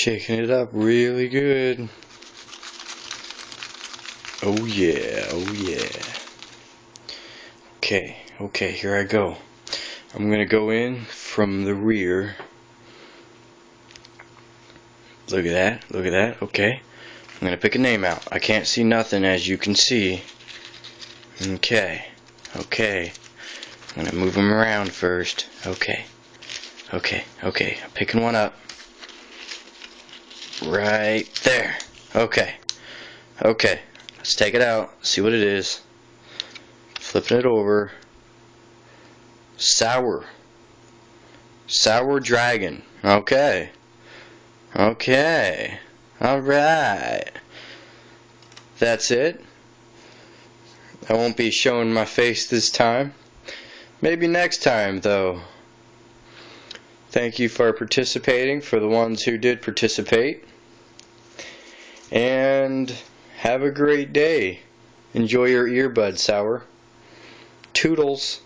Shaking it up really good. Oh yeah, oh yeah. Okay, here I go. I'm gonna go in from the rear. Look at that, okay. I'm gonna pick a name out. I can't see nothing, as you can see. Okay. I'm gonna move them around first. Okay. I'm picking one up. Right there. Okay. Let's take it out. See what it is. Flipping it over. Sour dragon. Okay. Alright. That's it. I won't be showing my face this time. Maybe next time, though. Thank you for participating, for the ones who did participate. And have a great day. Enjoy your earbuds, Sour. Toodles.